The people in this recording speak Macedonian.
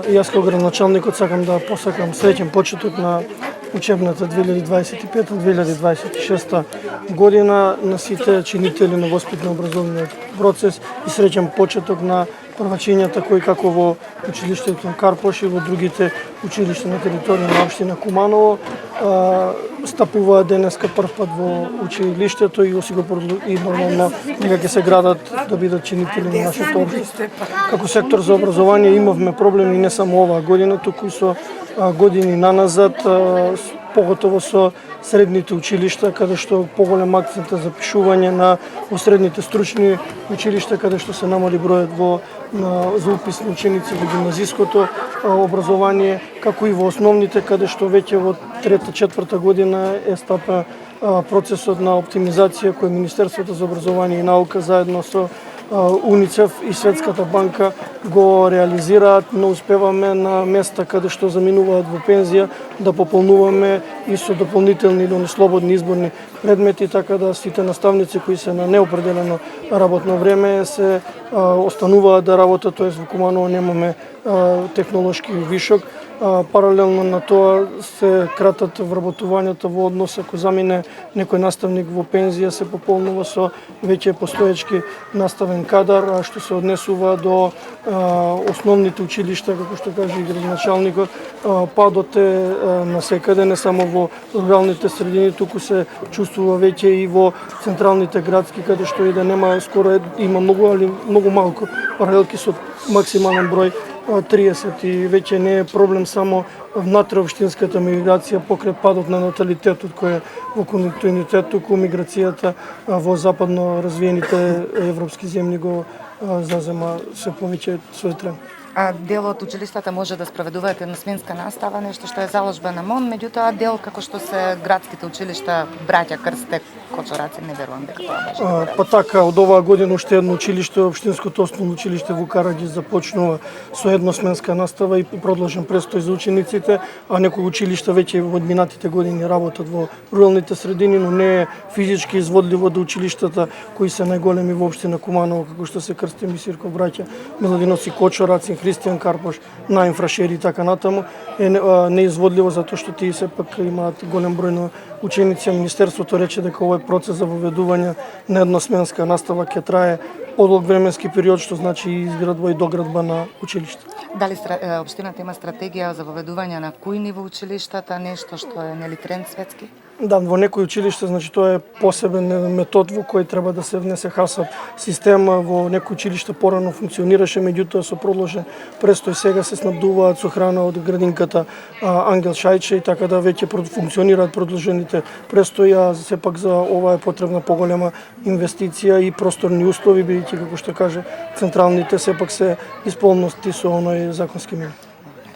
Јас како градоначалникот сакам да посакам среќен почеток на учебната 2025-2026 година на сите чинители на воспитно-образовниот процес и среќен почеток на првачињата кои како во училиштето Карпош и во другите училишта на територија на општина Куманово стапуваат денеска прв пат во училиштето и и нормално дека ќе се градат да бидат чинители на нашето општество. Како сектор за образование имавме проблеми не само оваа година, туку и со години наназад, поготово со средните училишта, каде што поголем акцент за запишување на средните стручни училишта, каде што се намали бројот за упис на ученици во гимназиското образование, како и во основните, каде што веќе во трета-четврта година е стапа процесот на оптимизација кој Министерството за образование и наука заедно со УНИЦЕФ и Светската банка го реализираат, но успеваме на места каде што заминуваат во пензија да пополнуваме и со дополнителни или слободни изборни предмети, така да сите наставници кои се на неопределено работно време се остануваат да работат, тоест во Куманово немаме технолошки вишок. Паралелно на тоа се кратат вработувањата во однос ако замине некој наставник во пензија, се пополнува со веќе постоечки наставен кадар, а што се однесува до основните училишта, како што каже и градоначалникот, падот е насекаде, не само во руралните средини, туку се чувствува веќе и во централните градски, каде што и да нема скоро има многу малку паралелки со максимален број 30 и веќе не е проблем само внатре општинската миграција покрај падот на наталитетот кој е во континуитет, туку миграцијата во западно развиените европски земји го зазема се повеќе свој тренд. А дел од училиштата може да спроведуваат едносменска настава, нешто што е заложба на МОН, меѓутоа дел како што се градските училишта Браќа, Крсте, Кочураци, не верувам дека тоа може да Па така, од оваа година уште едно училиште, општинското основно училиште во Караѓиц започнува со едносменска настава и продолжен престој за учениците, а некои училишта веќе во минатите години работат во руралните средини, но не е физички изводливо до училиштата кои се најголеми во општина Куманово, како што се Крсте, Мисирков, Браќа, Миладиновци, Кочураци, Христијан Карпош, Најм, Фрашери и така натаму, е неизводливо затоа што тие сепак имаат голем број на ученици. Министерството рече дека овој процес за воведување на едносменска настава ќе трае подолг временски период, што значи и изградба и доградба на училиште. Дали општината има стратегија за воведување на кујни во училиштата, нешто што е нели тренд светски? Да, во некои училишта, значи тоа е посебен метод во кој треба да се внесе хасап систем. Во некои училишта порано функционираше, меѓутоа со продолжен престој сега се снабдуваат со храна од градинката Ангел Шајче и така да веќе функционираат продолжените престои, а сепак за ова е потребна поголема инвестиција и просторни услови, бидејќи како што каже централните сепак се исполности со оној законски минимум.